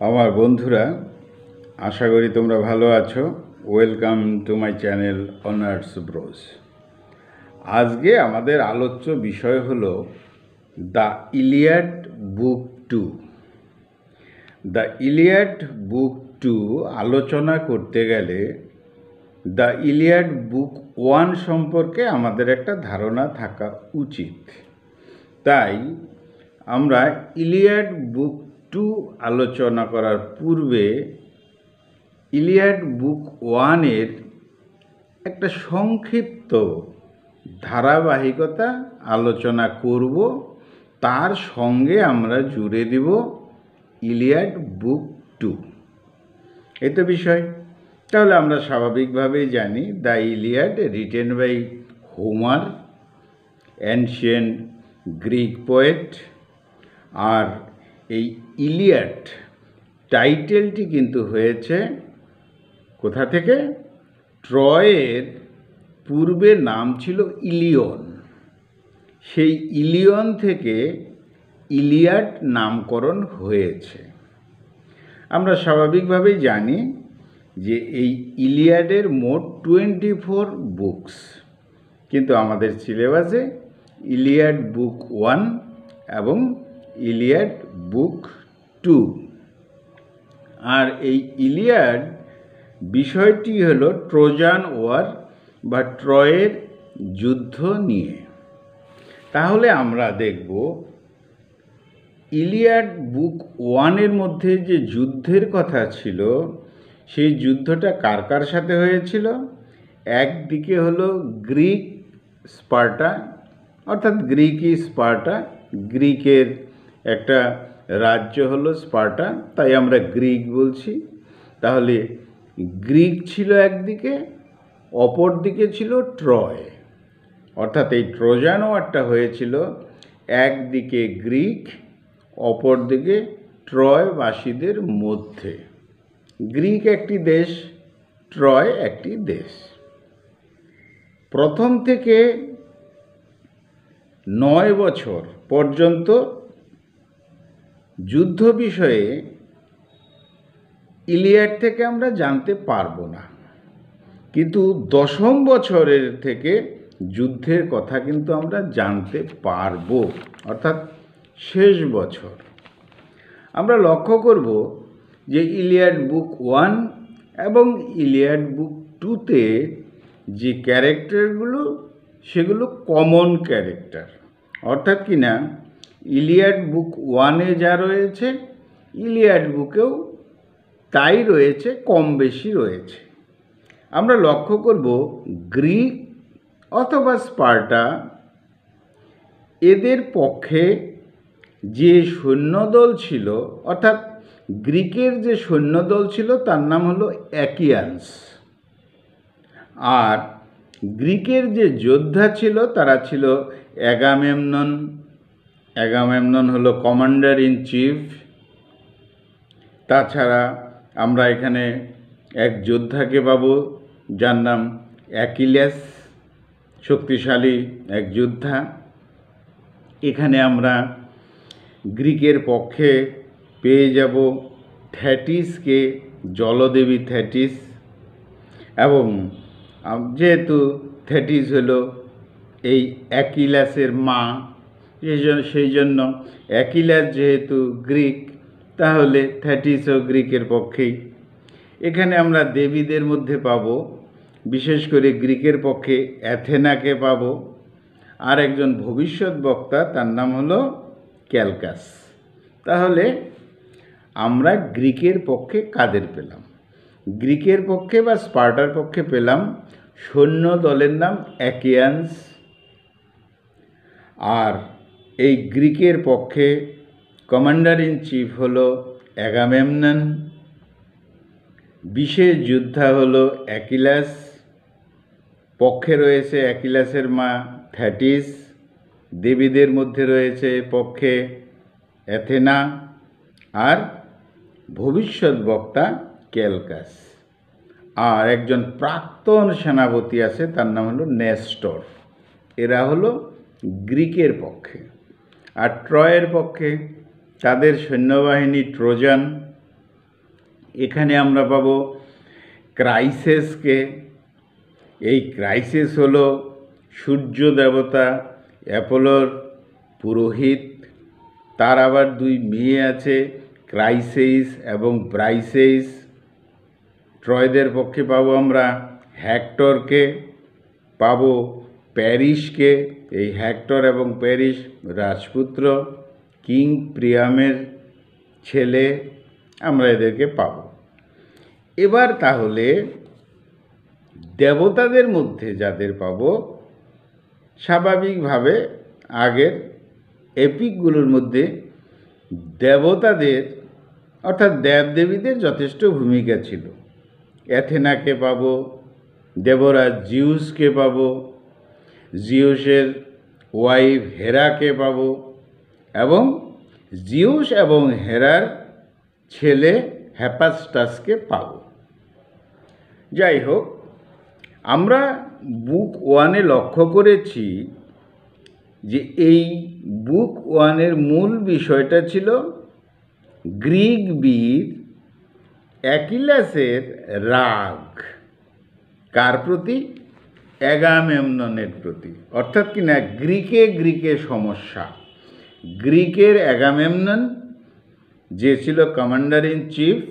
আমার বন্ধুরা, আশা করি তোমরা ভালো আছো। Welcome to my channel honours bros. আজকে আমাদের আলোচ্য বিষয় হলো the Iliad book 2। The Iliad book 2 আলোচনা করতে গেলে দ্য ইলিয়াড বুক 1 সম্পর্কে আমাদের একটা ধারণা থাকা উচিত। তাই আমরা ইলিয়াড বুক 2 আলোচনা করার পূর্বে ইলিয়াড বুক 1-এর একটা সংক্ষিপ্ত ধারাবাহিকতা আলোচনা করব, তার সঙ্গে আমরা জুড়ে দেব ইলিয়াড বুক 2। এই তো বিষয়। তাহলে আমরা স্বাভাবিকভাবেই জানি the Iliad written by Homer, ancient Greek poet. আর এই ইলিয়াড টাইটেলটি কিন্তু হয়েছে কোথা থেকে? ট্রয়ের পূর্বে নাম ছিল ইলিয়ন। সেই ইলিয়ন থেকে ইলিয়াড নামকরণ হয়েছে। আমরা স্বাভাবিকভাবেই জানি যে এই ইলিয়াডের মোট 24 বুকস, কিন্তু আমাদের সিলেবাসে ইলিয়াড বুক 1 এবং ইলিয়াড বুক 2। আর এই ইলিয়াড বিষয়টি হলো ট্রোজান ওয়ার বা ট্রয়ের যুদ্ধ নিয়ে। তাহলে আমরা দেখব ইলিয়াড বুক 1-এর মধ্যে যে যুদ্ধের কথা ছিল, সেই যুদ্ধটা কার কার সাথে হয়েছিল? একদিকে হলো গ্রিক স্পার্টা, অর্থাৎ গ্রিকই স্পার্টা। গ্রিকের একটা রাজ্য হলো স্পার্টা, তাই আমরা গ্রিক বলছি। তাহলে গ্রিক ছিল একদিকে, অপর দিকে ছিল ট্রয়। অর্থাৎ এই ট্রোজান ওয়ারটা হয়েছিল একদিকে গ্রিক, অপর দিকে ট্রয়বাসীদের মধ্যে। গ্রিক একটি দেশ, ট্রয় একটি দেশ। প্রথম থেকে 9 বছর পর্যন্ত যুদ্ধ বিষয়ে ইলিয়াড থেকে আমরা জানতে পারবো না, কিন্তু 10ম বছরের থেকে যুদ্ধের কথা কিন্তু আমরা জানতে পারবো, অর্থাৎ শেষ বছর। আমরা লক্ষ্য করব যে ইলিয়াড বুক 1 এবং ইলিয়াড বুক 2-তে যে ক্যারেক্টারগুলো, সেগুলো কমন ক্যারেক্টার। অর্থাৎ কি না, ইলিয়াড বুক 1-এ যা রয়েছে ইলিয়াড বুকেও তাই রয়েছে, কম বেশি রয়েছে। আমরা লক্ষ্য করব গ্রিক অথবা স্পার্টা, এদের পক্ষে যে সৈন্যদল ছিল, অর্থাৎ গ্রিকের যে সৈন্যদল ছিল তার নাম হলো অ্যাকিয়ান্স। আর গ্রিকের যে যোদ্ধা ছিল তারা ছিল অ্যাগামেমনন। অ্যাগামেমনন হলো কমান্ডার ইন চিফ। তাছাড়া আমরা এখানে এক যোদ্ধাকে পাবো যার নাম অ্যাকিলেস, শক্তিশালী এক যোদ্ধা। এখানে আমরা গ্রিকের পক্ষে পেয়ে যাব থ্যাটিসকে, জলদেবী থ্যাটিস। এবং যেহেতু থ্যাটিস হলো এই অ্যাকিলাসের মা, সেই জন্য অ্যাকিলাস যেহেতু গ্রিক, তাহলে থ্যাটিসও গ্রিকের পক্ষেই। এখানে আমরা দেবীদের মধ্যে পাব, বিশেষ করে গ্রিকের পক্ষে অ্যাথেনাকে পাব। আর একজন ভবিষ্যৎ বক্তা, তার নাম হলো ক্যালকাস। তাহলে আমরা গ্রিকের পক্ষে কাদের পেলাম? গ্রিকের পক্ষে বা স্পার্টার পক্ষে পেলাম সৈন্য দলের নাম অ্যাকিয়ান্স। আর এই গ্রিকের পক্ষে কমান্ডার ইন চিফ হলো অ্যাগামেমনন। বিশেষ যোদ্ধা হলো অ্যাকিলাস। পক্ষে রয়েছে অ্যাকিলাসের মা থ্যাটিস। দেবীদের মধ্যে রয়েছে পক্ষে অ্যাথেনা আর ভবিষ্যৎ বক্তা ক্যালকাস। আর একজন প্রাক্তন সেনাপতি আছে, তার নাম হলো নেস্টর। এরা হলো গ্রিকের পক্ষে। আর ট্রয়ের পক্ষে তাদের সৈন্যবাহিনী ট্রোজান, এখানে আমরা পাবো ক্রাইসেসকে। এই ক্রাইসেস হলো সূর্য দেবতা অ্যাপোলোর পুরোহিত। তার আবার দুই মেয়ে আছে, ক্রাইসেইস এবং ব্রাইসেইস। ট্রয়দের পক্ষে পাবো আমরা হেক্টরকে, পাবো প্যারিসকে। এই হেক্টর এবং প্যারিস রাজপুত্র, কিং প্রিয়ামের ছেলে, আমরা এদেরকে পাব। এবার তাহলে দেবতাদের মধ্যে যাদের পাব, স্বাভাবিকভাবে আগের এপিকগুলোর মধ্যে দেবতাদের অর্থাৎ দেবদেবীদের যথেষ্ট ভূমিকা ছিল। অ্যাথেনাকে পাব, দেবরাজ জিউসকে পাব, জিউসের ওয়াইফ হেরাকে পাব, এবং জিউস এবং হেরার ছেলে হ্যাপাস্টাসকে পাব। যাই হোক, আমরা বুক 1-এ লক্ষ্য করেছি যে এই বুক 1-এর মূল বিষয়টা ছিল গ্রিক বীর অ্যাকিলাসের রাগ। কার প্রতি? অ্যাগামেমননের প্রতি। অর্থাৎ কি না, গ্রিকে সমস্যা। গ্রিকের অ্যাগামেমনন যে ছিল কমান্ডার ইন চিফ,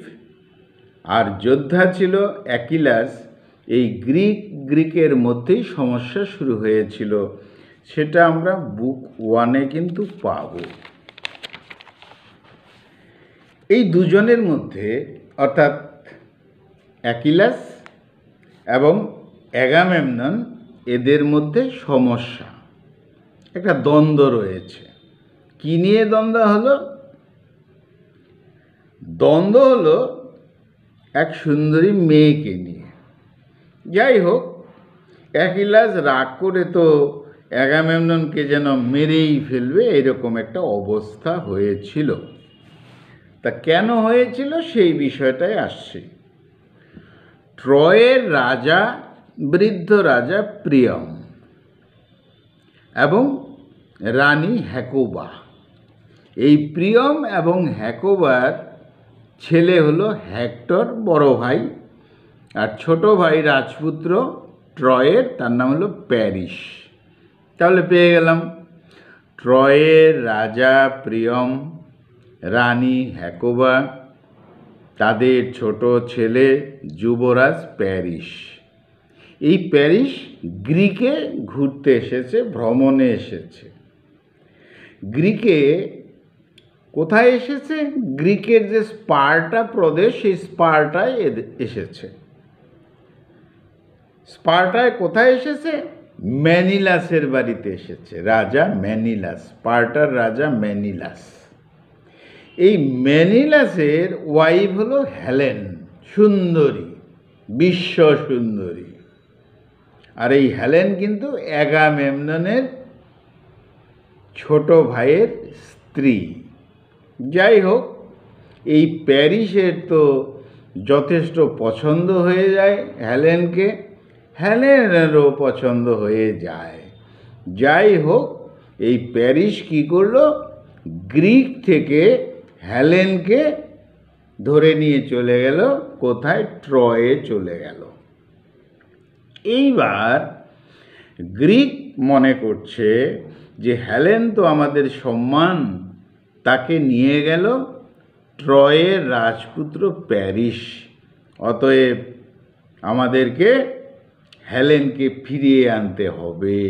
আর যোদ্ধা ছিল অ্যাকিলাস। এই গ্রিকের মধ্যেই সমস্যা শুরু হয়েছিল, সেটা আমরা বুক 1-এ কিন্তু পাব। এই দুজনের মধ্যে অর্থাৎ অ্যাকিলাস এবং অ্যাগামেমনন, এদের মধ্যে সমস্যা, একটা দ্বন্দ্ব রয়েছে। কি নিয়ে দ্বন্দ্ব হলো? দ্বন্দ্ব হলো এক সুন্দরী মেয়েকে নিয়ে। যাই হোক, অ্যাকিলাস রাগ করে তো অ্যাগামেমননকে যেন মেরেই ফেলবে, এরকম একটা অবস্থা হয়েছিল। তা কেন হয়েছিল সেই বিষয়টাই আসছে। ট্রয়ের রাজা, বৃদ্ধ রাজা প্রিয়ম এবং রানী হ্যাকোবা, এই প্রিয়ম এবং হ্যাকোবার ছেলে হলো হেক্টর, বড় ভাই, আর ছোট ভাই রাজপুত্র ট্রয়ের, তার নাম হলো প্যারিস। তাহলে পেয়ে গেলাম ট্রয়ের রাজা প্রিয়ম, রানী হ্যাকোবা, তাদের ছোট ছেলে যুবরাজ প্যারিস। এই প্যারিস গ্রিকে ঘুরতে এসেছে, ভ্রমণে এসেছে। গ্রিকে কোথায় এসেছে? গ্রিকের যে স্পার্টা প্রদেশ, সেই স্পার্টায় এসেছে। স্পার্টায় কোথায় এসেছে? ম্যানিলাসের বাড়িতে এসেছে, রাজা ম্যানিলাস, স্পার্টার রাজা ম্যানিলাস। এই ম্যানিলাসের ওয়াইফ হলো হেলেন, সুন্দরী, বিশ্ব সুন্দরী। আর এই হেলেন কিন্তু অ্যাগামেমননের ছোট ভাইয়ের স্ত্রী। যাই হোক, এই প্যারিসের তো যথেষ্ট পছন্দ হয়ে যায় হেলেনকে, হেলেনেরও পছন্দ হয়ে যায়। যাই হোক, এই প্যারিস কী করলো? গ্রিক থেকে হেলেনকে ধরে নিয়ে চলে গেল কোথায়? ট্রয়ে চলে গেল। এইবার গ্রিক মনে করছে যে হেলেন তো আমাদের সম্মান, তাকে নিয়ে গেল ট্রয়ের রাজপুত্র প্যারিস, অতএব আমাদেরকে হেলেনকে ফিরিয়ে আনতে হবে।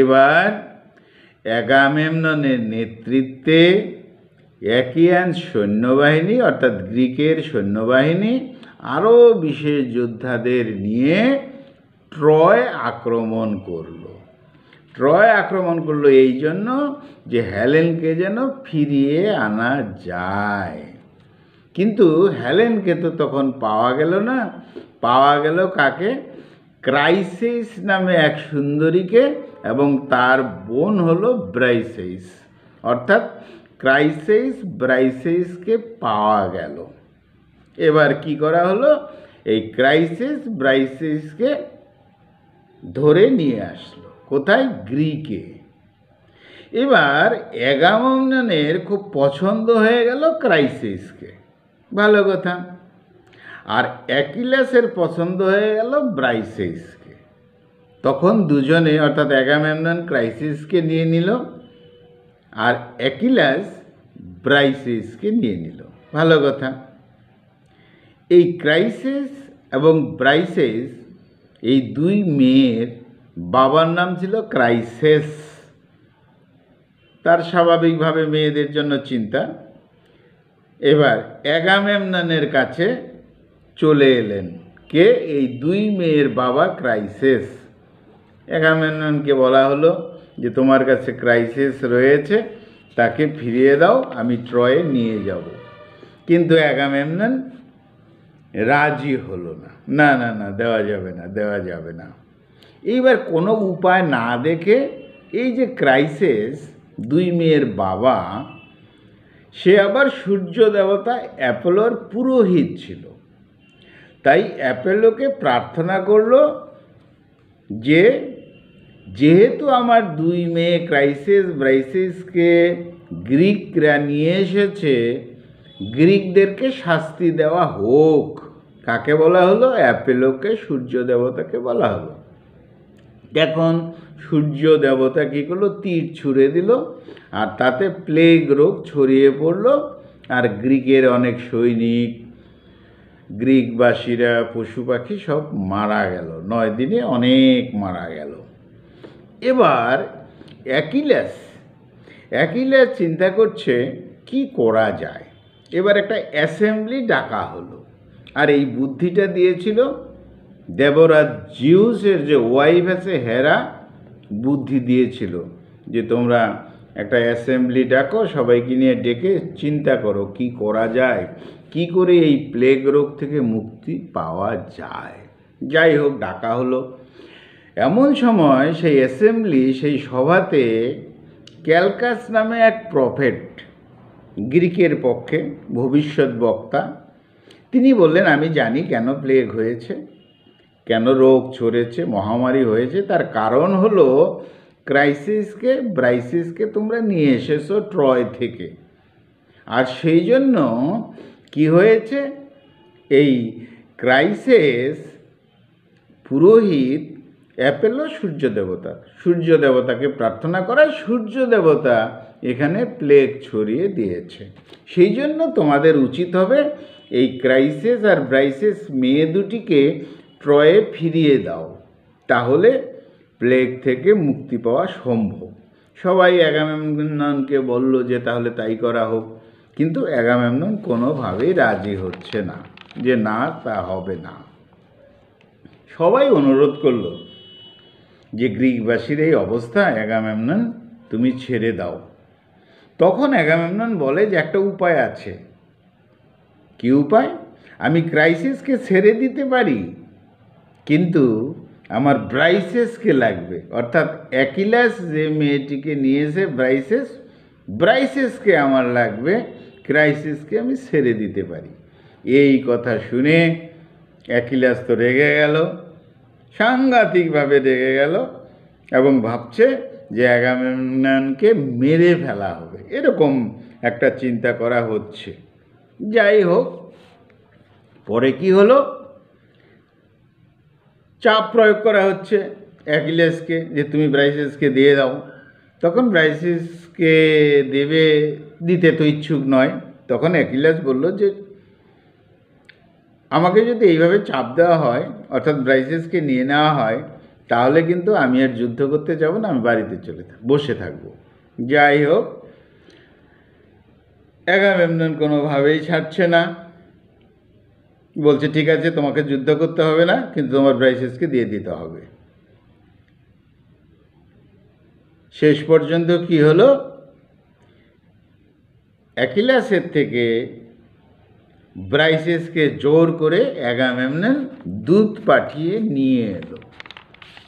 এবার অ্যাগামেমননের নেতৃত্বে অ্যাকিয়ান সৈন্যবাহিনী অর্থাৎ গ্রিকের সৈন্যবাহিনী আরও বিশেষ যোদ্ধাদের নিয়ে ট্রয় আক্রমণ করল। ট্রয় আক্রমণ করলো এই জন্য যে হেলেনকে যেন ফিরিয়ে আনা যায়। কিন্তু হেলেনকে তো তখন পাওয়া গেল না। পাওয়া গেল কাকে? ক্রাইসেইস নামে এক সুন্দরীকে, এবং তার বোন হলো ব্রাইসেইস। অর্থাৎ ক্রাইসেইস ব্রাইসেইসকে পাওয়া গেল। এবার কি করা হলো? এই ক্রাইসেইস ব্রাইসেইসকে ধরে নিয়ে আসলো কোথায়? গ্রিকে। এবার অ্যাগামেমননের খুব পছন্দ হয়ে গেল ক্রাইসেইসকে। ভালো কথা, আর অ্যাকিলাসের পছন্দ হয়ে গেল ব্রাইসেসকে। তখন দুজনে অর্থাৎ অ্যাগামেমনন ক্রাইসিসকে নিয়ে নিল আর অ্যাকিলাস ব্রাইসেসকে নিয়ে নিল। ভালো কথা। এই ক্রাইসিস এবং ব্রাইসেস এই দুই মেয়ের বাবার নাম ছিল ক্রাইসেস। তার স্বাভাবিকভাবে মেয়েদের জন্য চিন্তা। এবার অ্যাগামেমননের কাছে চলে এলেন কে? এই দুই মেয়ের বাবা ক্রাইসেস। অ্যাগামেমননকে বলা হলো যে তোমার কাছে ক্রাইসিস রয়েছে, তাকে ফিরিয়ে দাও, আমি ট্রয়ে নিয়ে যাব। কিন্তু অ্যাগামেমনন রাজি হলো না। না না না, দেওয়া যাবে না, দেওয়া যাবে না। এইবার কোনো উপায় না দেখে এই যে ক্রাইসিস দুই মেয়ের বাবা, সে আবার সূর্য দেবতা অ্যাপোলোর পুরোহিত ছিল। তাই অ্যাপোলোকে প্রার্থনা করল যে যেহেতু আমার দুই মেয়ে ক্রাইসিস ব্রাইসিসকে গ্রিকরা নিয়ে এসেছে, গ্রিকদেরকে শাস্তি দেওয়া হোক। কাকে বলা হলো? অ্যাপোলোকে, সূর্য দেবতাকে বলা হলো। এখন সূর্য দেবতা কী করলো? তীর ছুঁড়ে দিল আর তাতে প্লেগ রোগ ছড়িয়ে পড়ল। আর গ্রিকের অনেক সৈনিক, গ্রিকবাসীরা, পশু পাখি সব মারা গেল। 9 দিনে অনেক মারা গেল। এবার অ্যাকিলাস চিন্তা করছে কি করা যায়। এবার একটা অ্যাসেম্বলি ডাকা হলো। আর এই বুদ্ধিটা দিয়েছিল দেবরাজ জিউসের যে ওয়াইফ আছে হেরা, বুদ্ধি দিয়েছিল যে তোমরা একটা অ্যাসেম্বলি ডাকো, সবাইকে নিয়ে ডেকে চিন্তা করো কি করা যায়, কি করে এই প্লেগ রোগ থেকে মুক্তি পাওয়া যায়। যাই হোক, ডাকা হলো। এমন সময় সেই অ্যাসেম্বলি, সেই সভাতে ক্যালকাস নামে এক প্রফেট, গ্রিকের পক্ষে ভবিষ্যৎ বক্তা, তিনি বললেন আমি জানি কেন প্লেগ হয়েছে, কেন রোগ ছড়েছে, মহামারী হয়েছে। তার কারণ হলো ক্রাইসিসকে ব্রাইসিসকে তোমরা নিয়ে এসেছো ট্রয় থেকে। আর সেই জন্য কি হয়েছে, এই ক্রাইসিস পুরোহিত অ্যাপোলো সূর্য দেবতাকে প্রার্থনা করায় সূর্য দেবতা এখানে প্লেগ ছড়িয়ে দিয়েছে। সেই জন্য তোমাদের উচিত হবে এই ক্রাইসিস আর ব্রাইসিস মেয়ে দুটিকে ট্রয়ে ফিরিয়ে দাও, তাহলে প্লেগ থেকে মুক্তি পাওয়া সম্ভব। সবাই অ্যাগামেমননকে বলল যে তাহলে তাই করা হোক। কিন্তু অ্যাগামেমনন কোনোভাবেই রাজি হচ্ছে না, যে না, তা হবে না। সবাই অনুরোধ করল যে গ্রিকবাসীর এই অবস্থা, অ্যাগামেমনন তুমি ছেড়ে দাও। তখন অ্যাগামেমনন বলে যে একটা উপায় আছে। কি উপায়? আমি ক্রাইসিসকে ছেড়ে দিতে পারি, কিন্তু আমার ব্রাইসেসকে লাগবে। অর্থাৎ অ্যাকিলাস যে মেয়েটিকে নিয়েছে ব্রাইসেসকে আমার লাগবে, ক্রাইসিসকে আমি ছেড়ে দিতে পারি। এই কথা শুনে অ্যাকিলাস তো রেগে গেল, সাংঘাতিকভাবে রেগে গেল, এবং ভাবছে যে অ্যাগামেমননকে মেরে ফেলা হবে, এরকম একটা চিন্তা করা হচ্ছে। যাই হোক, পরে কি হলো, চাপ প্রয়োগ করা হচ্ছে অ্যাকিলাসকে যে তুমি ব্রাইসেসকে দিয়ে দাও। তখন ব্রাইসেসকে দিতে তো ইচ্ছুক নয়। তখন অ্যাকিলাস বলল যে আমাকে যদি এইভাবে চাপ দেওয়া হয়, অর্থাৎ ব্রাইসেসকে নিয়ে নেওয়া হয়, তাহলে কিন্তু আমি আর যুদ্ধ করতে যাব না, আমি বাড়িতে বসে থাকব। যাই হোক, অ্যাগামেমনন কোনোভাবেই ছাড়ছে না, বলছে ঠিক আছে তোমাকে যুদ্ধ করতে হবে না, কিন্তু তোমার ব্রাইসেসকে দিয়ে দিতে হবে। শেষ পর্যন্ত কি হলো, অ্যাকিলাসের থেকে ব্রাইসেসকে জোর করে অ্যাগামেমনন দূত পাঠিয়ে নিয়ে এলো।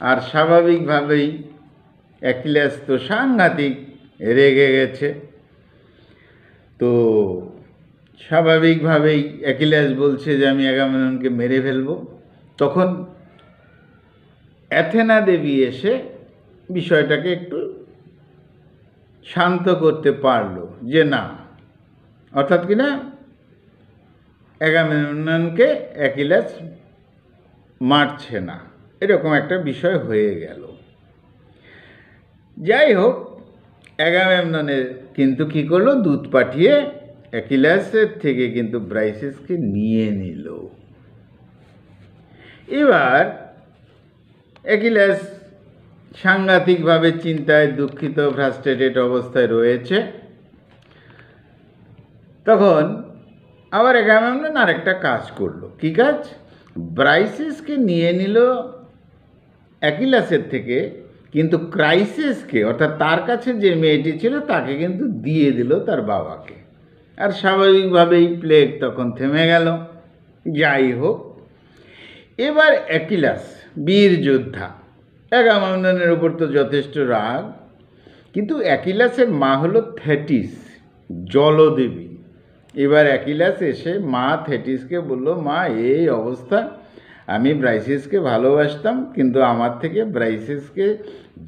আর স্বাভাবিকভাবেই অ্যাকিলাস তো সাংঘাতিক রেগে গেছে। তো স্বাভাবিকভাবেই অ্যাকিলাস বলছে যে আমি অ্যাগামেমননকে মেরে ফেলব। তখন অ্যাথেনা দেবী এসে বিষয়টাকে একটু শান্ত করতে পারলো যে না, অর্থাৎ কিনা অ্যাগামেমননকে অ্যাকিলাস মারছে না, এরকম একটা বিষয় হয়ে গেল। যাই হোক, অ্যাগামেমননের কিন্তু কী করলো, দূত পাঠিয়ে অ্যাকিলাসের থেকে কিন্তু ব্রাইসেসকে নিয়ে নিল। এবার অ্যাকিলাস সাংঘাতিকভাবে চিন্তায় দুঃখিত, ফ্রাস্ট্রেটেড অবস্থায় রয়েছে। তখন আবার অ্যাগামেমনন আরেকটা কাজ করলো। কী কাজ? ব্রাইসেসকে নিয়ে নিল অ্যাকিলাসের থেকে, কিন্তু ক্রাইসেসকে, অর্থাৎ তার কাছে যে মেয়েটি ছিল তাকে কিন্তু দিয়ে দিল তার বাবাকে। আর স্বাভাবিকভাবেই প্লেগ তখন থেমে গেল। যাই হোক, এবার অ্যাকিলাস বীর যোদ্ধা, অ্যাগামেমননের উপর তো যথেষ্ট রাগ, কিন্তু অ্যাকিলাসের মা হলো থেটিস, জলদেবী। এবার অ্যাকিলাস এসে মা থেটিসকে বলল, মা এই অবস্থা, আমি ব্রাইসেসকে ভালোবাসতাম, কিন্তু আমার থেকে ব্রাইসেসকে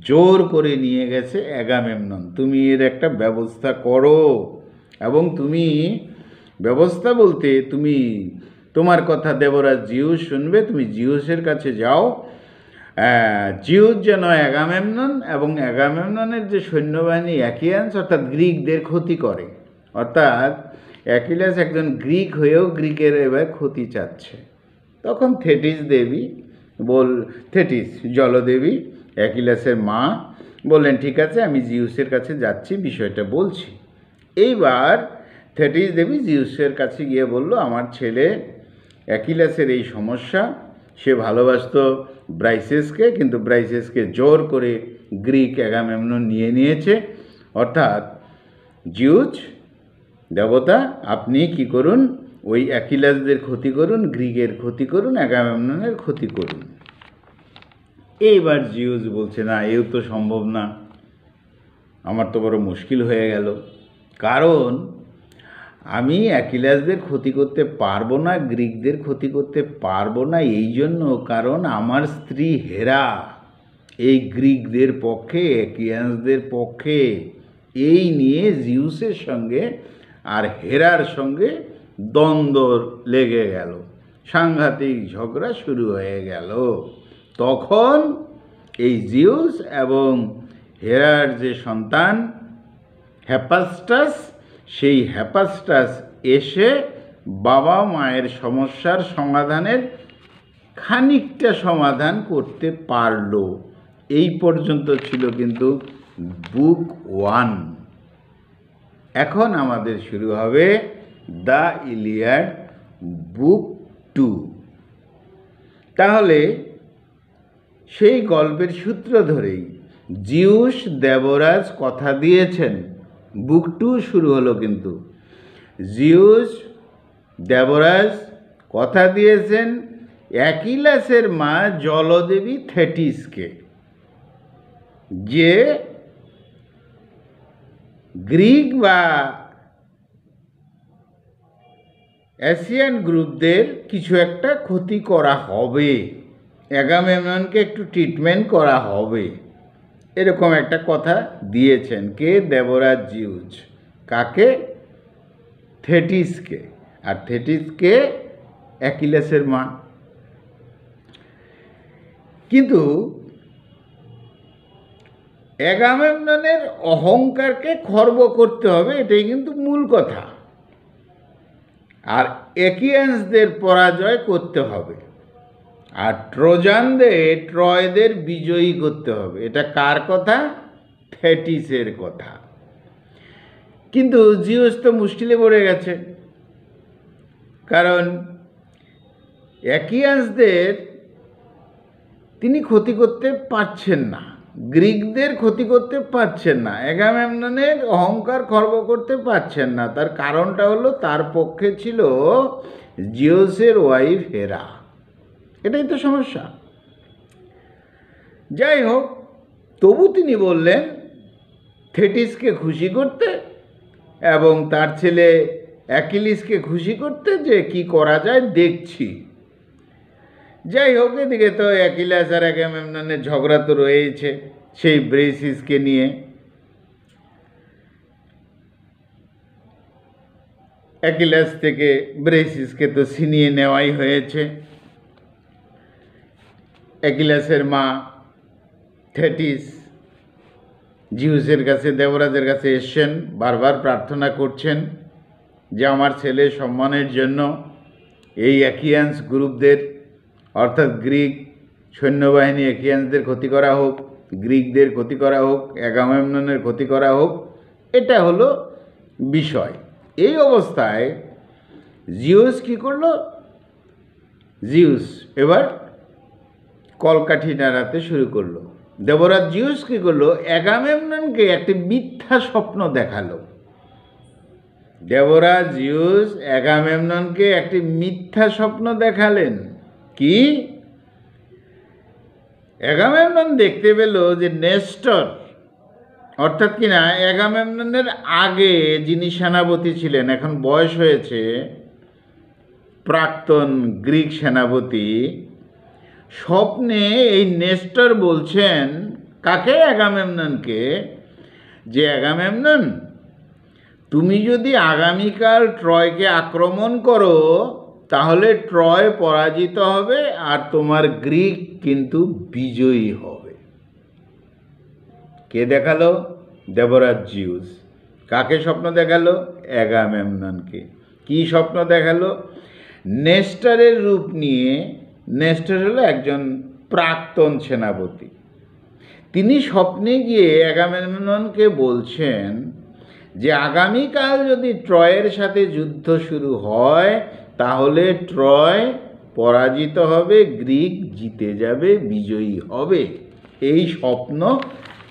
জোর করে নিয়ে গেছে অ্যাগামেমনন, তুমি এর একটা ব্যবস্থা করো। এবং তুমি ব্যবস্থা বলতে, তুমি তোমার কথা দেবরাজ জিউস শুনবে, তুমি জিউসের কাছে যাও, জিউস যেন অ্যাগামেমনন এবং অ্যাগামেমননের যে সৈন্যবাহিনী অ্যাকিয়ান্স অর্থাৎ গ্রিকদের ক্ষতি করে। অর্থাৎ অ্যাকিলাস একজন গ্রিক হয়েও গ্রিকের এবার ক্ষতি চাচ্ছে। তখন থেটিস দেবী থেটিস জলদেবী, অ্যাকিলাসের মা, বললেন ঠিক আছে, আমি জিউসের কাছে যাচ্ছি, বিষয়টা বলছি। এইবার থেটিস দেবী জিউসের কাছে গিয়ে বলল, আমার ছেলে অ্যাকিলাসের এই সমস্যা, সে ভালোবাসত ব্রাইসেসকে, কিন্তু ব্রাইসেসকে জোর করে গ্রিক অ্যাগামেমনন নিয়ে নিয়েছে। অর্থাৎ জিউস দেবতা, আপনি কি করুন, ওই অ্যাকিলাসদের ক্ষতি করুন, গ্রিকের ক্ষতি করুন, অ্যাগামেমননের ক্ষতি করুন। এইবার জিউস বলছে, না, এও তো সম্ভব না, আমার তো বড় মুশকিল হয়ে গেল, কারণ আমি অ্যাকিলাসদের ক্ষতি করতে পারবো না, গ্রিকদের ক্ষতি করতে পারবো না এই জন্য, কারণ আমার স্ত্রী হেরা এই গ্রিকদের পক্ষে, অ্যাকিয়ান্সদের পক্ষে। এই নিয়ে জিউসের সঙ্গে আর হেরার সঙ্গে দ্বন্দ্ব লেগে গেল, সাংঘাতিক ঝগড়া শুরু হয়ে গেল। তখন এই জিউস এবং হেরার যে সন্তান হেফাস্টাস, সেই হেফাস্টাস এসে বাবা মায়ের সমস্যার সমাধানের খানিকটা সমাধান করতে পারল। এই পর্যন্ত ছিল কিন্তু বুক 1। এখন আমাদের শুরু হবে দ্য ইলিয়াড বুক 2। তাহলে সেই গল্পের সূত্র ধরেই জিউস দেবরাজ কথা দিয়েছেন, বুক 2 শুরু হলো। কিন্তু জিউস দেবরাজ কথা দিয়েছেন অ্যাকিলাসের মা জলদেবী থেটিসকে, যে গ্রিক বা এশিয়ান গ্রুপদের কিছু একটা ক্ষতি করা হবে, অ্যাগামেমননকে একটু ট্রিটমেন্ট করা হবে, এরকম একটা কথা দিয়েছেন। কে? দেবরাজ জিউস। কাকে? থেটিসকে। আর থেটিসকে অ্যাকিলাসের মা। কিন্তু অ্যাগামেমননের অহংকারকে খর্ব করতে হবে, এটাই কিন্তু মূল কথা। আর অ্যাকিয়ান্সদের পরাজয় করতে হবে, আর ট্রয়দের বিজয়ী করতে হবে। এটা কার কথা? থেটিসের কথা। কিন্তু জিউস তো মুশকিলে পড়ে গেছে, কারণ অ্যাকিয়ান্সদের তিনি ক্ষতি করতে পারছেন না, গ্রিকদের ক্ষতি করতে পারছেন না, অ্যাগামেমননের অহংকার খর্ব করতে পারছেন না। তার কারণটা হলো তার পক্ষে ছিল জিউসের ওয়াইফ হেরা। এটাই তো সমস্যা। যাই হোক, তবু তিনি বললেন থেটিসকে খুশি করতে এবং তার ছেলে অ্যাকিলিসকে খুশি করতে, যে কি করা যায় দেখছি। যাই হোক, এদিকে তো অ্যাকিলাস আর অ্যাগামেমননের ঝগড়া তো রয়েছে সেই ব্রেসিসকে নিয়ে। অ্যাকিলাস থেকে ব্রেসিসকে তো ছিনিয়ে নেওয়াই হয়েছে। অ্যাকিলাসের মা থেটিস জিউসের কাছে, দেবরাজের কাছে এসছেন, বারবার প্রার্থনা করছেন যে আমার ছেলে সম্মানের জন্য এই অ্যাকিয়ান্স গ্রুপদের, অর্থাৎ গ্রিক সৈন্যবাহিনী অ্যাকিয়ান্সদের ক্ষতি করা হোক, গ্রিকদের ক্ষতি করা হোক, অ্যাগামেমননের ক্ষতি করা হোক। এটা হলো বিষয়। এই অবস্থায় জিউস কী করলো? জিউস এবার কলকাঠি নাড়াতে শুরু করলো। দেবরাজ জিউস কী করলো? অ্যাগামেমননকে একটি মিথ্যা স্বপ্ন দেখালো। দেবরাজ জিউস অ্যাগামেমননকে একটি মিথ্যা স্বপ্ন দেখালেন। কি? অ্যাগামেমনন দেখতে পেল যে নেস্টর, অর্থাৎ কিনা অ্যাগামেমননের আগে যিনি সেনাপতি ছিলেন, এখন বয়স হয়েছে, প্রাক্তন গ্রিক সেনাপতি, স্বপ্নে এই নেস্টর বলছেন কাকে? অ্যাগামেমননকে, যে অ্যাগামেমনন, তুমি যদি আগামীকাল ট্রয়কে আক্রমণ করো তাহলে ট্রয় পরাজিত হবে আর তোমার গ্রিক কিন্তু বিজয়ী হবে। কে দেখালো? দেবরাজ জিউস। কাকে স্বপ্ন দেখালো? অ্যাগামেমননকে। কি স্বপ্ন দেখালো? নেস্টরের রূপ নিয়ে, নেস্টর হলো একজন প্রাক্তন সেনাপতি, তিনি স্বপ্নে গিয়ে অ্যাগামেমননকে বলছেন যে আগামীকাল যদি ট্রয়ের সাথে যুদ্ধ শুরু হয় তাহলে ট্রয় পরাজিত হবে, গ্রিক জিতে যাবে, বিজয়ী হবে। এই স্বপ্ন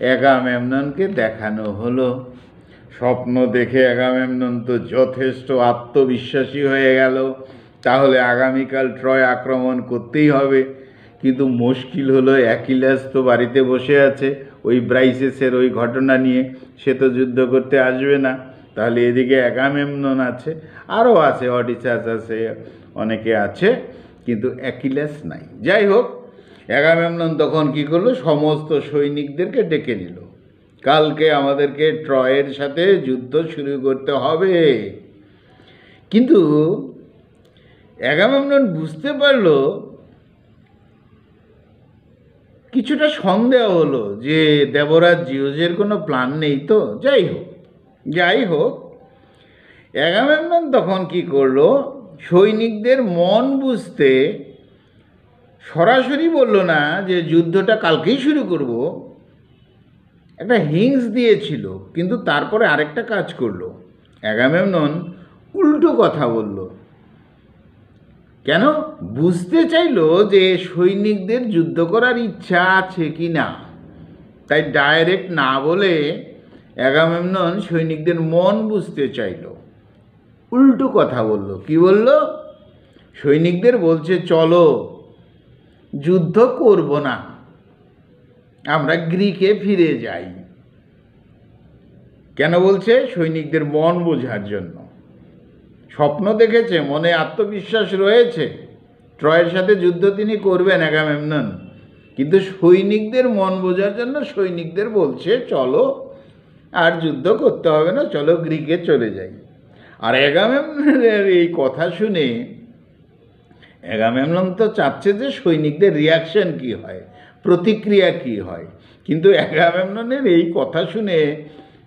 অ্যাগামেমননকে দেখানো হলো। স্বপ্ন দেখে অ্যাগামেমনন তো যথেষ্ট আত্মবিশ্বাসী হয়ে গেল, তাহলে আগামীকাল ট্রয় আক্রমণ করতেই হবে। কিন্তু মুশকিল হলো অ্যাকিলাস তো বাড়িতে বসে আছে ওই ব্রাইসেসের ওই ঘটনা নিয়ে, সে তো যুদ্ধ করতে আসবে না। তাহলে এদিকে অ্যাগামেমনন আছে, আরও আছে, অডিসাস আছে, অনেকে আছে, কিন্তু অ্যাকিলাস নাই। যাই হোক, অ্যাগামেমনন তখন কী করলো? সমস্ত সৈনিকদেরকে ডেকে নিল, কালকে আমাদেরকে ট্রয়ের সাথে যুদ্ধ শুরু করতে হবে। কিন্তু অ্যাগামেমনন বুঝতে পারল, কিছুটা সন্দেহ হলো যে দেবরাজ জিউসের কোনো প্ল্যান নেই তো। যাই হোক, অ্যাগামেমনন তখন কি করলো? সৈনিকদের মন বুঝতে সরাসরি বলল না যে যুদ্ধটা কালকেই শুরু করব, একটা হিংস দিয়েছিল, কিন্তু তারপরে আরেকটা কাজ করলো। অ্যাগামেমনন উল্টো কথা বলল। কেন? বুঝতে চাইল যে সৈনিকদের যুদ্ধ করার ইচ্ছা আছে কি না। তাই ডাইরেক্ট না বলে অ্যাগামেমনন সৈনিকদের মন বুঝতে চাইল, উল্টো কথা বলল। কি বলল? সৈনিকদের বলছে চলো যুদ্ধ করব না, আমরা গ্রিকে ফিরে যাই। কেন বলছে? সৈনিকদের মন বোঝার জন্য। স্বপ্ন দেখেছে, মনে আত্মবিশ্বাস রয়েছে, ট্রয়ের সাথে যুদ্ধ তিনি করবেন অ্যাগামেমনন, কিন্তু সৈনিকদের মন বোঝার জন্য সৈনিকদের বলছে চলো আর যুদ্ধ করতে হবে না, চলো গ্রিকে চলে যাই। আর অ্যাগামেমননের এই কথা শুনে অ্যাগামেমনন তো চাচ্ছে যে সৈনিকদের রিয়াকশন কি হয়, প্রতিক্রিয়া কি হয়। কিন্তু অ্যাগামেমননের এই কথা শুনে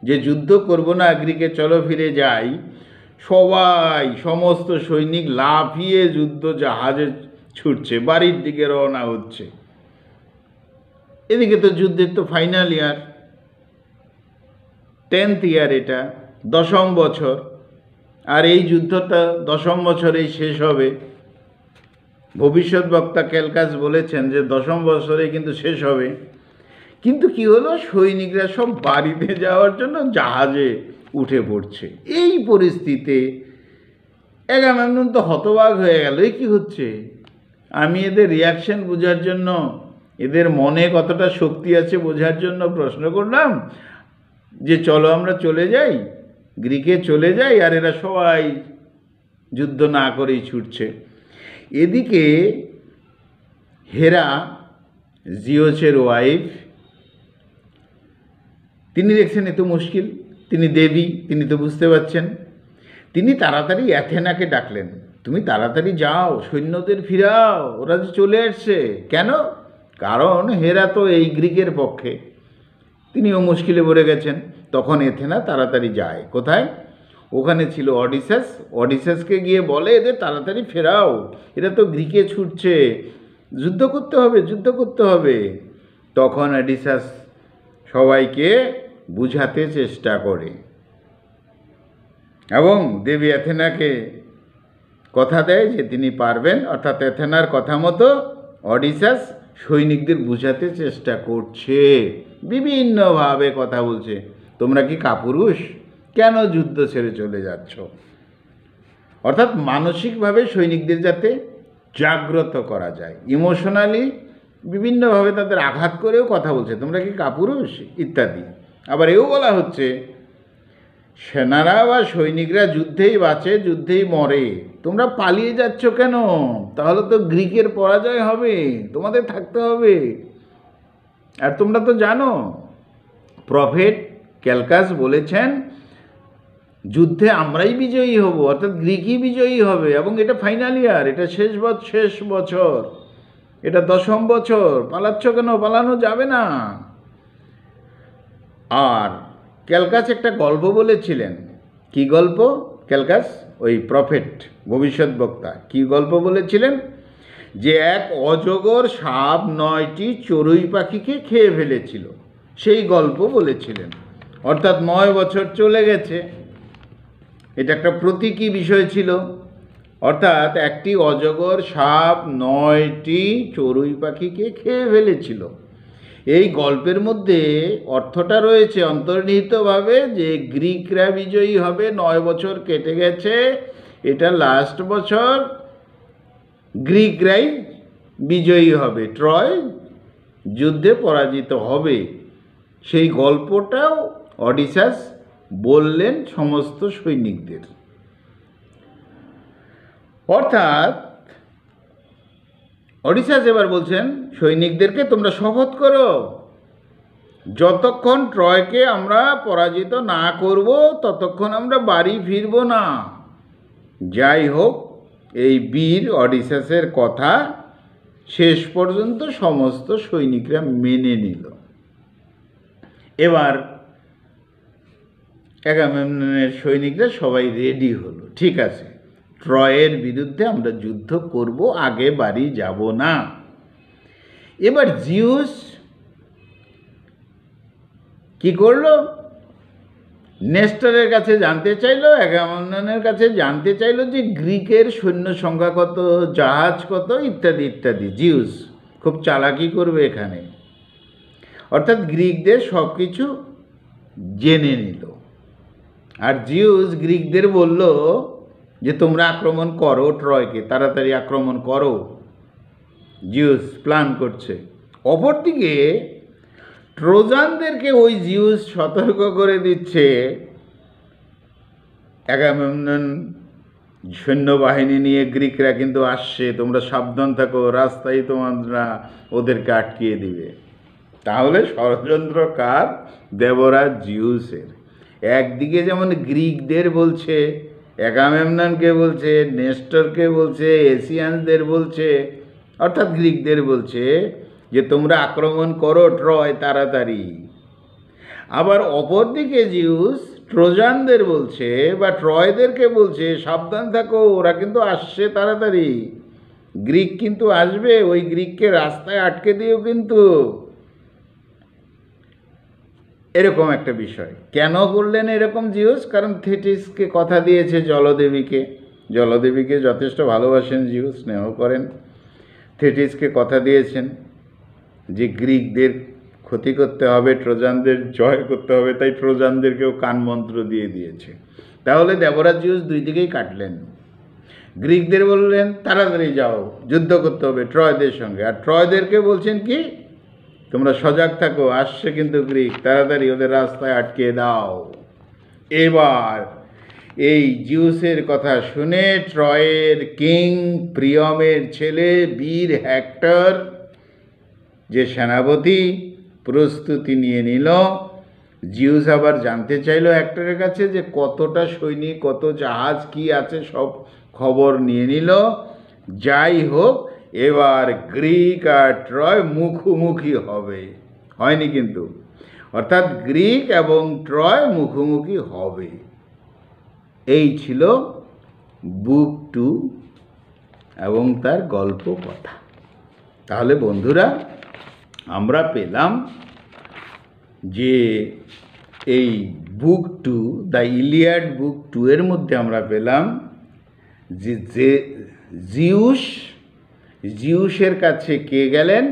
যে যুদ্ধ করব না, গ্রিকে চলো ফিরে যাই, সবাই, সমস্ত সৈনিক লাফিয়ে যুদ্ধ জাহাজে ছুটছে, বাড়ির দিকে রওনা হচ্ছে। এদিকে তো যুদ্ধের তো ফাইনাল ইয়ার, 10th ইয়ার, এটা 10ম বছর, আর এই যুদ্ধটা 10ম বছরেই শেষ হবে। ভবিষ্যৎ বক্তা ক্যালকাস বলেছেন যে 10ম বছরে কিন্তু শেষ হবে। কিন্তু কি হলো? সৈনিকরা সব বাড়িতে যাওয়ার জন্য জাহাজে উঠে পড়ছে। এই পরিস্থিতিতে অ্যাগামেমনন তো হতবাক হয়ে গেল, এই কী হচ্ছে? আমি এদের রিয়াকশন বোঝার জন্য, এদের মনে কতটা শক্তি আছে বোঝার জন্য প্রশ্ন করলাম যে চলো আমরা চলে যাই, গ্রিকে চলে যাই, আর এরা সবাই যুদ্ধ না করেই ছুটছে। এদিকে হেরা, জিওসের ওয়াইফ, তিনি দেখছেন এ তো মুশকিল, তিনি দেবী, তিনি তো বুঝতে পারছেন। তিনি তাড়াতাড়ি অ্যাথেনাকে ডাকলেন, তুমি তাড়াতাড়ি যাও, সৈন্যদের ফিরাও, ওরা যে চলে আসছে। কেন? কারণ হেরা তো এই গ্রিকের পক্ষে, তিনিও মুশকিলে পড়ে গেছেন। তখন এথেনা তাড়াতাড়ি যায় কোথায়? ওখানে ছিল অডিসাস। অডিসাসকে গিয়ে বলে, এদের তাড়াতাড়ি ফেরাও, এরা তো গ্রিকে ছুটছে, যুদ্ধ করতে হবে, যুদ্ধ করতে হবে। তখন অডিসাস সবাইকে বুঝাতে চেষ্টা করে এবং দেবী অ্যাথেনাকে কথা দেয় যে তিনি পারবেন। অর্থাৎ অ্যাথেনার কথা মতো অডিসাস সৈনিকদের বুঝাতে চেষ্টা করছে, বিভিন্নভাবে কথা বলছে, তোমরা কি কাপুরুষ, কেন যুদ্ধ ছেড়ে চলে যাচ্ছ? অর্থাৎ মানসিকভাবে সৈনিকদের যাতে জাগ্রত করা যায়, ইমোশনালি বিভিন্নভাবে তাদের আঘাত করেও কথা বলছে, তোমরা কি কাপুরুষ ইত্যাদি। আবার এও বলা হচ্ছে, সেনারা বা সৈনিকরা যুদ্ধেই বাঁচে, যুদ্ধেই মরে, তোমরা পালিয়ে যাচ্ছ কেন? তাহলে তো গ্রিকের পরাজয় হবে, তোমাদের থাকতে হবে। আর তোমরা তো জানো প্রফেট ক্যালকাস বলেছেন যুদ্ধে আমরাই বিজয়ী হব, অর্থাৎ গ্রিকই বিজয়ী হবে, এবং এটা ফাইনাল ইয়ার, এটা শেষ বছর, এটা 10ম বছর, পালাচ্ছ কেন? পালানো যাবে না। আর ক্যালকাস একটা গল্প বলেছিলেন। কি গল্প? ক্যালকাস ওই প্রফেট, ভবিষ্যৎ বক্তা, কি গল্প বলেছিলেন? যে এক অজগর সাপ 9টি চড়ুই পাখিকে খেয়ে ফেলেছিল, সেই গল্প বলেছিলেন। অর্থাৎ 9 বছর চলে গেছে, এটা একটা প্রতীকী বিষয় ছিল। অর্থাৎ একটি অজগর সাপ 9টি চড়ুই পাখিকে খেয়ে ফেলেছিল। এই গল্পের মধ্যে অর্থটা রয়েছে অন্তর্নিহিতভাবে যে গ্রিকরা বিজয়ী হবে, 9 বছর কেটে গেছে, এটা লাস্ট বছর, গ্রিকরাই বিজয়ী হবে, ট্রয় যুদ্ধে পরাজিত হবে। সেই গল্পটাও অডিসাস বললেন সমস্ত সৈনিকদের। অর্থাৎ অডিসাস এবার বলছেন সৈনিকদেরকে, তোমরা শপথ করো, যতক্ষণ ট্রয়কে আমরা পরাজিত না করব ততক্ষণ আমরা বাড়ি ফিরব না। যাই হোক, এই বীর অডিসাসের কথা শেষ পর্যন্ত সমস্ত সৈনিকরা মেনে নিল। এবার অ্যাগামেমননের সৈনিকরা সবাই রেডি হলো, ঠিক আছে, ট্রয়ের বিরুদ্ধে আমরা যুদ্ধ করব, আগে বাড়ি যাব না। এবার জিউস কি করলো? নেস্টরের কাছে জানতে চাইলো, অ্যাগামেমননের কাছে জানতে চাইলো যে গ্রিকের সৈন্য সংখ্যা কত, জাহাজ কত, ইত্যাদি ইত্যাদি। জিউস খুব চালাকি করবে এখানে, অর্থাৎ গ্রিকদের সব কিছু জেনে নিল। আর জিউস গ্রিকদের বলল যে তোমরা আক্রমণ করো ট্রয়কে, তাড়াতাড়ি আক্রমণ করো। জিউস প্ল্যান করছে। অপরদিকে ট্রোজানদেরকে ওই জিউস সতর্ক করে দিচ্ছে, অ্যাগামেমনন সৈন্যবাহিনী নিয়ে গ্রিকরা কিন্তু আসছে, তোমরা সাবধান থাকো, রাস্তায় তোমরা ওদেরকে আটকিয়ে দিবে। তাহলে ষড়যন্ত্র কার? দেবরাজ জিউসের। একদিকে যেমন গ্রিকদের বলছে, অ্যাগামেমননকে বলছে, নেস্টরকে বলছে, এশিয়ানদের বলছে, অর্থাৎ গ্রিকদের বলছে যে তোমরা আক্রমণ করো ট্রয় তাড়াতাড়ি। আবার অপরদিকে জিউস ট্রোজানদের বলছে বা ট্রয়দেরকে বলছে সাবধান থাকো, ওরা কিন্তু আসছে তাড়াতাড়ি, গ্রিক কিন্তু আসবে, ওই গ্রিককে রাস্তায় আটকে দিও কিন্তু। এরকম একটা বিষয়। কেন করলেন এরকম জিউস? কারণ থেটিসকে কথা দিয়েছে, জলদেবীকে, জলদেবীকে যথেষ্ট ভালোবাসেন জিউস, স্নেহ করেন। থেটিসকে কথা দিয়েছেন যে গ্রিকদের ক্ষতি করতে হবে, ট্রোজানদের জয় করতে হবে, তাই ট্রোজানদেরকেও কানমন্ত্র দিয়ে দিয়েছে। তাহলে দেবরাজ জিউস দুই দিকেই কাটলেন। গ্রিকদের বললেন তাড়াতাড়ি যাও, যুদ্ধ করতে হবে ট্রয়দের সঙ্গে, আর ট্রয়দেরকে বলছেন কি, তোমরা সজাগ থাকো, আসছে কিন্তু গ্রিক, তাড়াতাড়ি ওদের রাস্তায় আটকে দাও। এবার এই জিউসের কথা শুনে ট্রয়ের কিং প্রিয়মের ছেলে বীর হেক্টর যে সেনাপতি, প্রস্তুতি নিয়ে নিল জিউস আবার জানতে চাইলো হেক্টরের কাছে যে কতটা সৈনিক, কত জাহাজ কি আছে, সব খবর নিয়ে নিল। যাই হোক, এবার গ্রিক আর ট্রয় মুখোমুখি হবে, হয়নি কিন্তু, অর্থাৎ গ্রিক এবং ট্রয় মুখোমুখি হবে। এই ছিল বুক 2 এবং তার গল্প কথা। তাহলে বন্ধুরা, আমরা পেলাম যে এই বুক 2, দ্য ইলিয়াড বুক 2 এর মধ্যে আমরা পেলাম যে জিউসের কাছে কে গেলেন?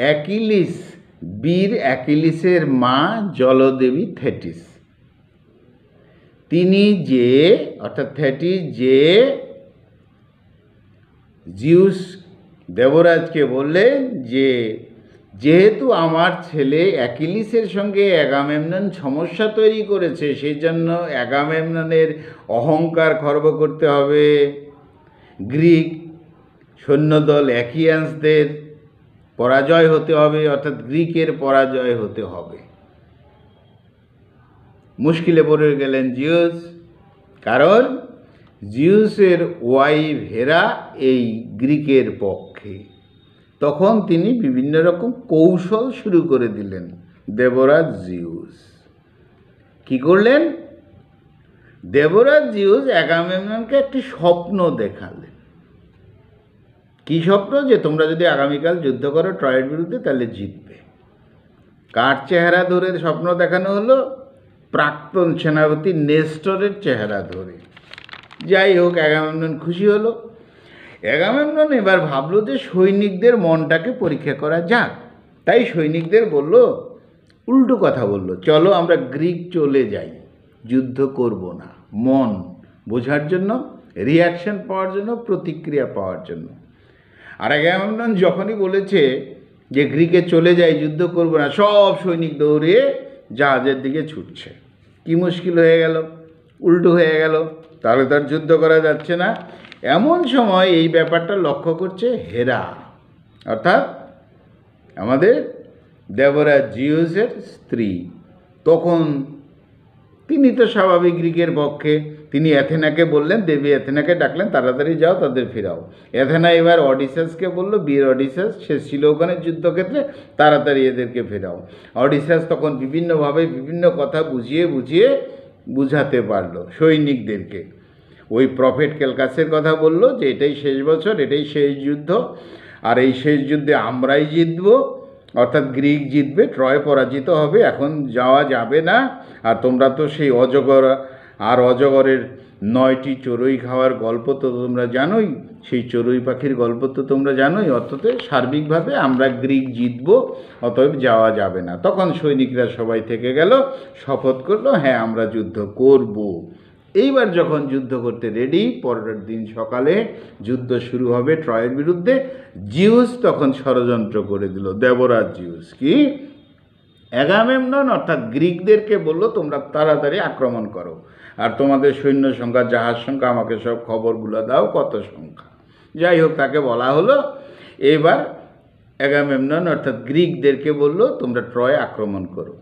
অ্যাকিলিস, বীর অ্যাকিলিসের মা জলদেবী থেটিস। তিনি যে, অর্থাৎ থেটিস যে জিউস দেবরাজকে বললেন যে যেহেতু আমার ছেলে অ্যাকিলিসের সঙ্গে অ্যাগামেমনন সমস্যা তৈরি করেছে, সেই জন্য অ্যাগামেমননের অহংকার খর্ব করতে হবে, গ্রিক সৈন্যদল অ্যাকিয়ান্সদের পরাজয় হতে হবে, অর্থাৎ গ্রিকের পরাজয় হতে হবে। মুশকিলে পড়ে গেলেন জিউস, কারণ জিউসের ওয়াইফ হেরা এই গ্রিকের পক্ষে। তখন তিনি বিভিন্ন রকম কৌশল শুরু করে দিলেন। দেবরাজ জিউস কি করলেন? দেবরাজ জিউস অ্যাগামেমননকে একটি স্বপ্ন দেখালেন। কি স্বপ্ন? যে তোমরা যদি আগামীকাল যুদ্ধ করো ট্রয়ের বিরুদ্ধে, তাহলে জিতবে। কার চেহারা ধরে স্বপ্ন দেখানো হলো? প্রাক্তন সেনাপতি নেস্টরের চেহারা ধরে। যাই হোক, অ্যাগামেমনন খুশি হলো। অ্যাগামেমনন এবার ভাবলো যে সৈনিকদের মনটাকে পরীক্ষা করা যাক। তাই সৈনিকদের বলল, উল্টো কথা বলল, চলো আমরা গ্রিক চলে যাই, যুদ্ধ করব না। মন বোঝার জন্য, রিয়াকশন পাওয়ার জন্য, প্রতিক্রিয়া পাওয়ার জন্য। আর অ্যাগামেমনন যখনই বলেছে যে গ্রিকে চলে যাই, যুদ্ধ করব না, সব সৈনিক দৌড়ে জাহাজের দিকে ছুটছে। কি মুশকিল হয়ে গেল, উল্টো হয়ে গেল, তাহলে তার যুদ্ধ করা যাচ্ছে না। এমন সময় এই ব্যাপারটা লক্ষ্য করছে হেরা, অর্থাৎ আমাদের দেবরাজ জিউসের স্ত্রী। তখন তিনি তো স্বাভাবিক গ্রিকের পক্ষে, তিনি অ্যাথেনাকে বললেন, দেবী অ্যাথেনাকে ডাকলেন, তাড়াতাড়ি যাও, তাদের ফেরাও। অ্যাথেনা এবার অডিসাসকে বলল, বীর অডিসাস, সে ছিল ওখানে যুদ্ধক্ষেত্রে, তাড়াতাড়ি এদেরকে ফেরাও। অডিসাস তখন বিভিন্নভাবে বিভিন্ন কথা বুঝিয়ে বুঝাতে পারলো সৈনিকদেরকে। ওই প্রফেট কেলকাসের কথা বলল যে এটাই শেষ বছর, এটাই শেষ যুদ্ধ, আর এই শেষ যুদ্ধে আমরাই জিতব, অর্থাৎ গ্রিক জিতবে, ট্রয় পরাজিত হবে, এখন যাওয়া যাবে না। আর তোমরা তো সেই অজগর আর অজগরের 9টি চড়ুই খাওয়ার গল্প তো তোমরা জানোই, সেই চড়ুই পাখির গল্প তো তোমরা জানোই। অর্থাৎ সার্বিকভাবে আমরা গ্রিক জিতব, অতএব যাওয়া যাবে না। তখন সৈনিকরা সবাই থেকে গেল, শপথ করলো, হ্যাঁ আমরা যুদ্ধ করব। এইবার যখন যুদ্ধ করতে রেডি, পরের দিন সকালে যুদ্ধ শুরু হবে ট্রয়ের বিরুদ্ধে। জিউস তখন ষড়যন্ত্র করে দিল, দেবরাজ জিউস। কি? অ্যাগামেমনন অর্থাৎ গ্রিকদেরকে বলল, তোমরা তাড়াতাড়ি আক্রমণ করো, আর তোমাদের সৈন্য সংখ্যা, জাহাজ সংখ্যা, আমাকে সব খবরগুলো দাও, কত সংখ্যা। যাই হোক, তাকে বলা হলো। এবার অ্যাগামেমনন অর্থাৎ গ্রিকদেরকে বলল, তোমরা ট্রয় আক্রমণ করো।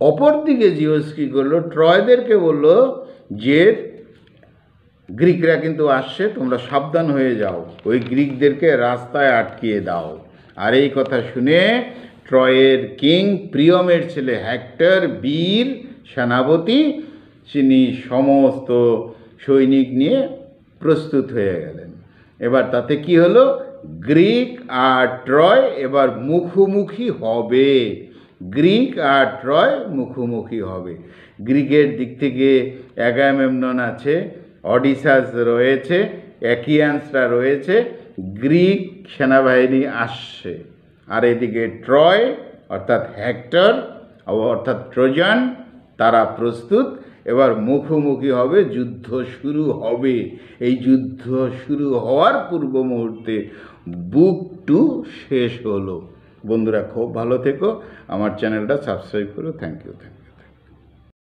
অপরদিকে জিউস কী করলো? ট্রয়দেরকে বলল যে গ্রিকরা কিন্তু আসছে, তোমরা সাবধান হয়ে যাও, ওই গ্রিকদেরকে রাস্তায় আটকিয়ে দাও। আর এই কথা শুনে ট্রয়ের কিং প্রিয়মের ছেলে হেক্টর, বীর সেনাপতি, তিনি সমস্ত সৈনিক নিয়ে প্রস্তুত হয়ে গেলেন। এবার তাতে কি হলো? গ্রিক আর ট্রয় এবার মুখোমুখি হবে। গ্রিক আর ট্রয় মুখোমুখি হবে। গ্রিকের দিক থেকে অ্যাগামেমনন আছে, অডিসাস রয়েছে, অ্যাকিয়ান্সরা রয়েছে, গ্রিক সেনাবাহিনী আসছে। আর এদিকে ট্রয় অর্থাৎ হেক্টর অর্থাৎ ট্রোজান, তারা প্রস্তুত। এবার মুখোমুখি হবে, যুদ্ধ শুরু হবে। এই যুদ্ধ শুরু হওয়ার পূর্ব মুহূর্তে বুক 2 শেষ হলো। বন্ধুরা, খুব ভালো থেকো, আমার চ্যানেলটা সাবস্ক্রাইব করো। Thank you.